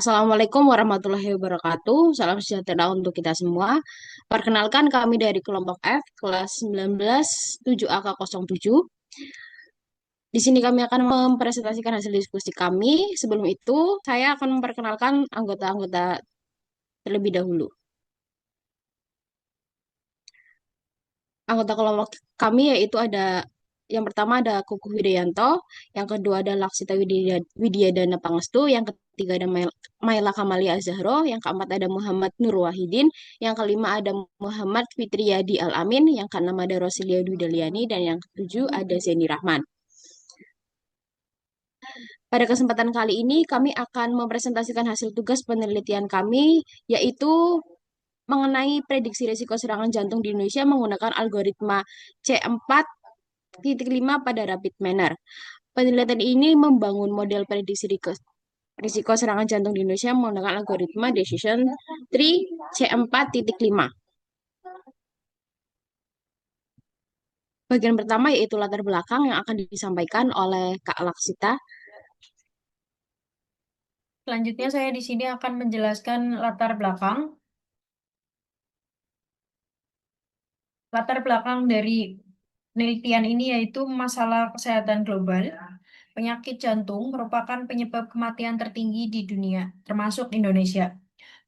Assalamualaikum warahmatullahi wabarakatuh. Salam sejahtera untuk kita semua. Perkenalkan kami dari kelompok F, kelas 19 7AK07. Di sini kami akan mempresentasikan hasil diskusi kami. Sebelum itu, saya akan memperkenalkan anggota-anggota terlebih dahulu. Anggota kelompok kami yaitu ada yang pertama ada Kukuh Widayanto, yang kedua ada Laksita Widyadana Pangestu, yang ketiga ada Maila Kamalia Zahro, yang keempat ada Muhammad Nur Wahidin, yang kelima ada Muhammad Fitriyadi Al-Amin, yang keenam ada Rosilia Dudaliani, dan yang ketujuh ada Zeni Rahman. Pada kesempatan kali ini kami akan mempresentasikan hasil tugas penelitian kami, yaitu mengenai prediksi risiko serangan jantung di Indonesia menggunakan algoritma C4.5 pada rapid manner. Penelitian ini membangun model prediksi risiko serangan jantung di Indonesia menggunakan algoritma Decision Tree C4.5. Bagian pertama yaitu latar belakang yang akan disampaikan oleh Kak Laksita. Selanjutnya saya di sini akan menjelaskan latar belakang. Latar belakang dari penelitian ini yaitu masalah kesehatan global. Penyakit jantung merupakan penyebab kematian tertinggi di dunia, termasuk Indonesia.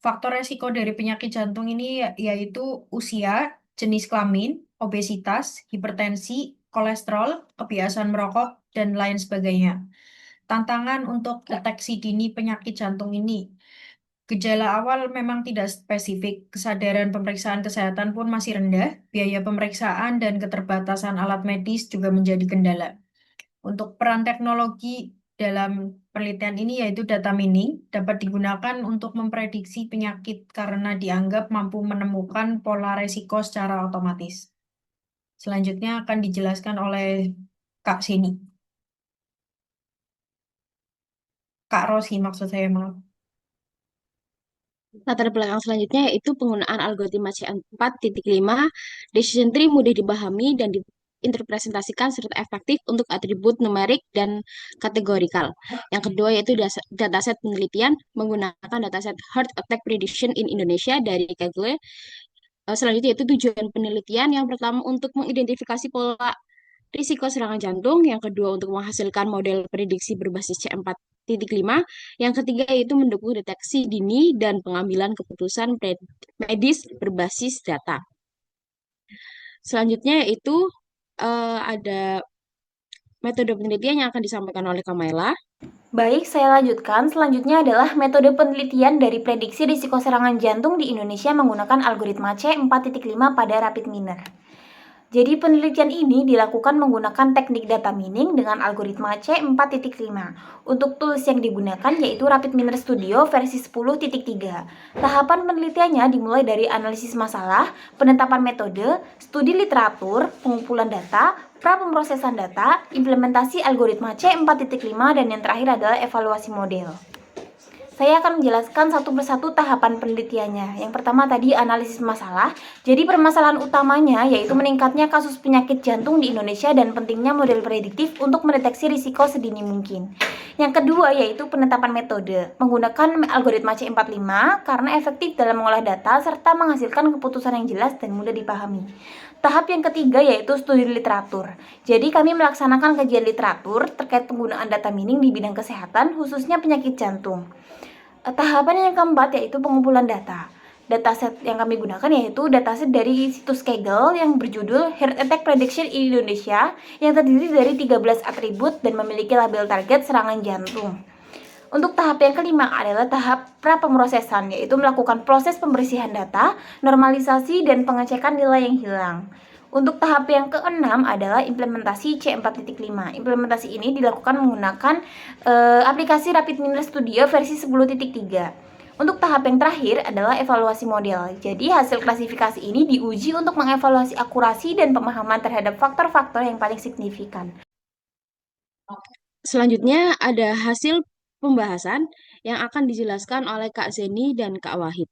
Faktor resiko dari penyakit jantung ini yaitu usia, jenis kelamin, obesitas, hipertensi, kolesterol, kebiasaan merokok, dan lain sebagainya. Tantangan untuk deteksi dini penyakit jantung ini. Gejala awal memang tidak spesifik, kesadaran pemeriksaan kesehatan pun masih rendah, biaya pemeriksaan dan keterbatasan alat medis juga menjadi kendala. Untuk peran teknologi dalam penelitian ini yaitu data mining dapat digunakan untuk memprediksi penyakit karena dianggap mampu menemukan pola resiko secara otomatis. Selanjutnya akan dijelaskan oleh Kak Seni. Kak Rosi maksud saya, maaf. Latar belakang selanjutnya yaitu penggunaan algoritma C4.5. Decision tree mudah dipahami dan diinterpretasikan serta efektif untuk atribut numerik dan kategorikal. Yang kedua yaitu dataset penelitian menggunakan dataset Heart Attack Prediction in Indonesia dari Kaggle. Selanjutnya yaitu tujuan penelitian yang pertama untuk mengidentifikasi pola risiko serangan jantung, yang kedua untuk menghasilkan model prediksi berbasis C4.5, yang ketiga yaitu mendukung deteksi dini dan pengambilan keputusan medis berbasis data. Selanjutnya yaitu ada metode penelitian yang akan disampaikan oleh Kamaila. Baik, saya lanjutkan. Selanjutnya adalah metode penelitian dari prediksi risiko serangan jantung di Indonesia menggunakan algoritma C4.5 pada rapid miner. Jadi penelitian ini dilakukan menggunakan teknik data mining dengan algoritma C4.5. Untuk tools yang digunakan yaitu Rapid Miner Studio versi 10.3. Tahapan penelitiannya dimulai dari analisis masalah, penetapan metode, studi literatur, pengumpulan data, pra-pemrosesan data, implementasi algoritma C4.5, dan yang terakhir adalah evaluasi model. Saya akan menjelaskan satu persatu tahapan penelitiannya. Yang pertama tadi analisis masalah. Jadi permasalahan utamanya yaitu meningkatnya kasus penyakit jantung di Indonesia dan pentingnya model prediktif untuk mendeteksi risiko sedini mungkin. Yang kedua yaitu penetapan metode. Menggunakan algoritma C45 karena efektif dalam mengolah data serta menghasilkan keputusan yang jelas dan mudah dipahami. Tahap yang ketiga yaitu studi literatur. Jadi kami melaksanakan kajian literatur terkait penggunaan data mining di bidang kesehatan khususnya penyakit jantung. Tahapan yang keempat yaitu pengumpulan data. Dataset yang kami gunakan yaitu dataset dari situs Kaggle yang berjudul Heart Attack Prediction in Indonesia yang terdiri dari 13 atribut dan memiliki label target serangan jantung. Untuk tahap yang kelima adalah tahap pra-pemrosesan, yaitu melakukan proses pembersihan data, normalisasi, dan pengecekan nilai yang hilang. Untuk tahap yang keenam adalah implementasi C4.5. Implementasi ini dilakukan menggunakan aplikasi Rapid Miner Studio versi 10.3. Untuk tahap yang terakhir adalah evaluasi model. Jadi hasil klasifikasi ini diuji untuk mengevaluasi akurasi dan pemahaman terhadap faktor-faktor yang paling signifikan. Selanjutnya ada hasil pembahasan yang akan dijelaskan oleh Kak Zeni dan Kak Wahid.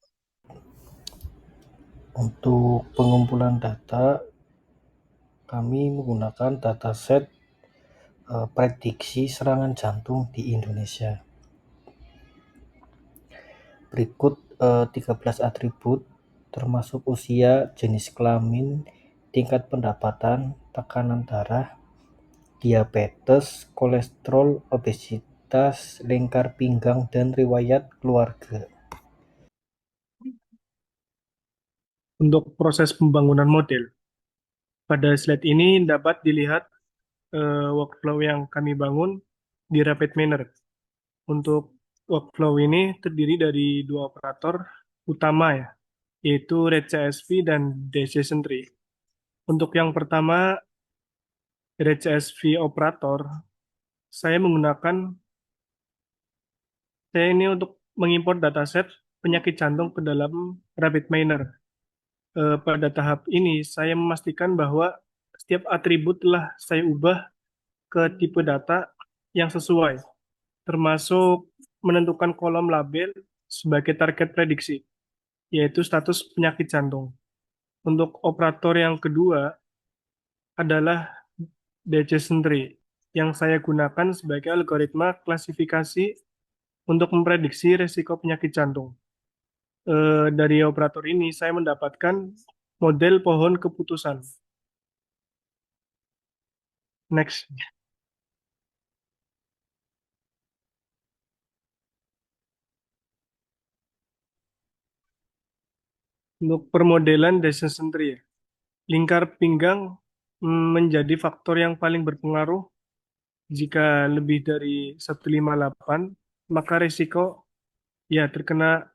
Untuk pengumpulan data, kami menggunakan dataset prediksi serangan jantung di Indonesia. berikut 13 atribut, termasuk usia, jenis kelamin, tingkat pendapatan, tekanan darah, diabetes, kolesterol, obesitas, lingkar pinggang, dan riwayat keluarga. Untuk proses pembangunan model, pada slide ini dapat dilihat workflow yang kami bangun di rapid manner. Untuk workflow ini terdiri dari dua operator utama ya, yaitu RedCSV dan Decision Tree. Untuk yang pertama, RedCSV operator, saya ini untuk mengimpor dataset penyakit jantung ke dalam rapid manner. Pada tahap ini, saya memastikan bahwa setiap atribut telah saya ubah ke tipe data yang sesuai, termasuk menentukan kolom label sebagai target prediksi, yaitu status penyakit jantung. Untuk operator yang kedua adalah Decision Tree, yang saya gunakan sebagai algoritma klasifikasi untuk memprediksi risiko penyakit jantung. Dari operator ini, saya mendapatkan model pohon keputusan. Next. Untuk permodelan decision tree, lingkar pinggang menjadi faktor yang paling berpengaruh. Jika lebih dari 158, maka risiko terkena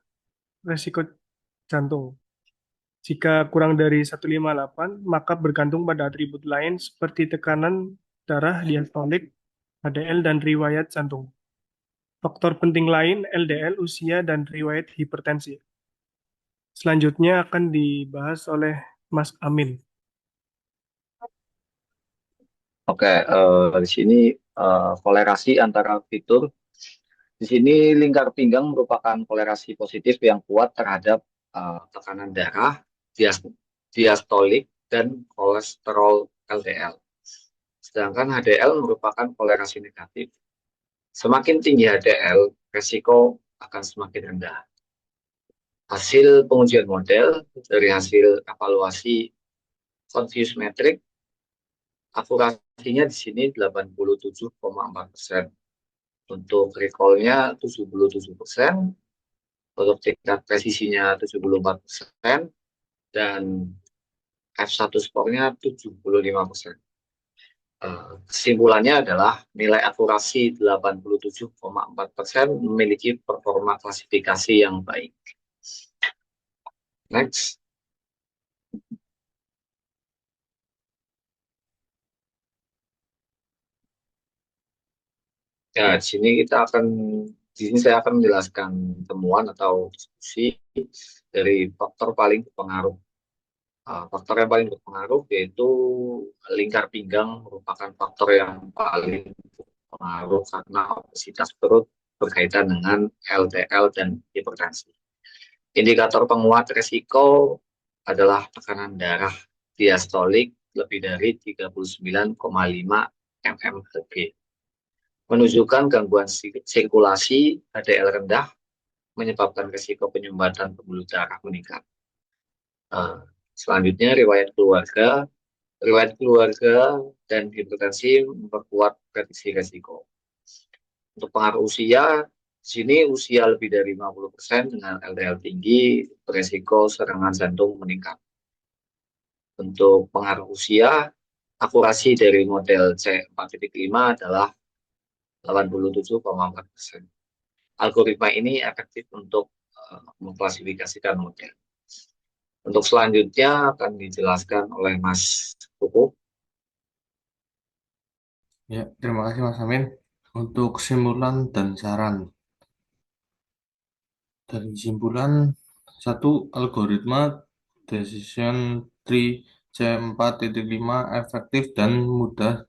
risiko jantung. Jika kurang dari 158, maka bergantung pada atribut lain seperti tekanan darah, diastolik, HDL, dan riwayat jantung. Faktor penting lain LDL, usia, dan riwayat hipertensi. Selanjutnya akan dibahas oleh Mas Amin. Oke, di sini kolerasi antara fitur. Di sini lingkar pinggang merupakan kolerasi positif yang kuat terhadap tekanan darah, diastolik, dan kolesterol LDL. Sedangkan HDL merupakan kolerasi negatif. Semakin tinggi HDL, resiko akan semakin rendah. Hasil pengujian model dari hasil evaluasi Confuse Metric, akurasinya di sini 87,4%. Untuk recall-nya 77%, untuk tingkat presisinya 74%, dan F1 score-nya 75%. Kesimpulannya adalah nilai akurasi 87,4% memiliki performa klasifikasi yang baik. Next. Ya, di sini saya akan menjelaskan temuan atau diskusi dari faktor paling berpengaruh. Faktor yang paling berpengaruh yaitu lingkar pinggang merupakan faktor yang paling berpengaruh karena obesitas perut berkaitan dengan LDL dan hipertensi. Indikator penguat risiko adalah tekanan darah diastolik lebih dari 39,5 mmHg. Menunjukkan gangguan sirkulasi, HDL rendah, menyebabkan risiko penyumbatan pembuluh darah meningkat. Selanjutnya, riwayat keluarga dan hipertensi memperkuat prediksi risiko. Untuk pengaruh usia, di sini usia lebih dari 50% dengan LDL tinggi, beresiko serangan jantung meningkat. Untuk pengaruh usia, akurasi dari model C4.5 adalah 87,4%. Algoritma ini efektif untuk mengklasifikasikan model. Untuk selanjutnya akan dijelaskan oleh Mas Kuku. Ya, terima kasih Mas Amin. Untuk kesimpulan dan saran. Dari kesimpulan, satu, algoritma Decision Tree C4.5 efektif dan mudah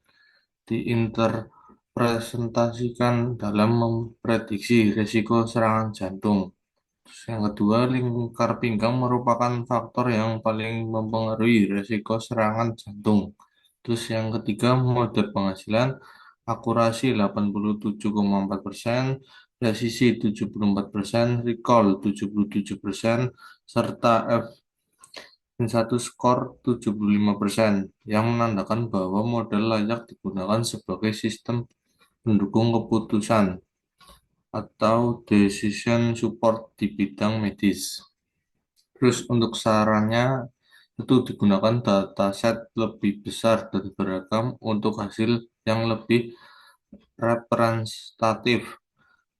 diinterpretasikan dalam memprediksi risiko serangan jantung. Terus yang kedua, lingkar pinggang merupakan faktor yang paling mempengaruhi risiko serangan jantung. Terus yang ketiga, model penghasilan akurasi 87,4%, presisi 74%, recall 77%, serta F1 skor 75%, yang menandakan bahwa model layak digunakan sebagai sistem pendukung keputusan atau decision support di bidang medis. Terus untuk sarannya itu digunakan dataset lebih besar dan beragam untuk hasil yang lebih representatif.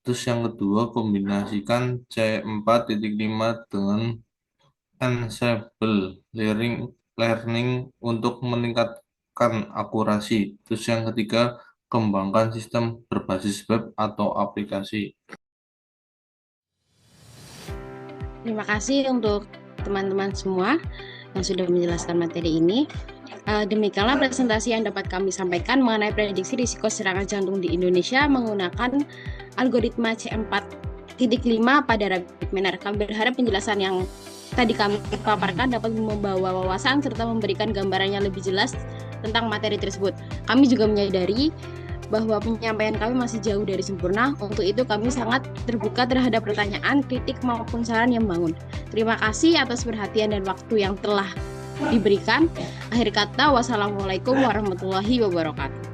Terus yang kedua, kombinasikan C4.5 dengan Ensemble Learning untuk meningkatkan akurasi. Terus yang ketiga, kembangkan sistem berbasis web atau aplikasi. Terima kasih untuk teman-teman semua yang sudah menjelaskan materi ini. Demikianlah presentasi yang dapat kami sampaikan mengenai prediksi risiko serangan jantung di Indonesia menggunakan algoritma C4.5 pada rapid manner. Kami berharap penjelasan yang tadi kami paparkan dapat membawa wawasan serta memberikan gambaran yang lebih jelas tentang materi tersebut. Kami juga menyadari bahwa penyampaian kami masih jauh dari sempurna. Untuk itu kami sangat terbuka terhadap pertanyaan, kritik maupun saran yang membangun. Terima kasih atas perhatian dan waktu yang telah diberikan. Akhir kata, wassalamualaikum warahmatullahi wabarakatuh.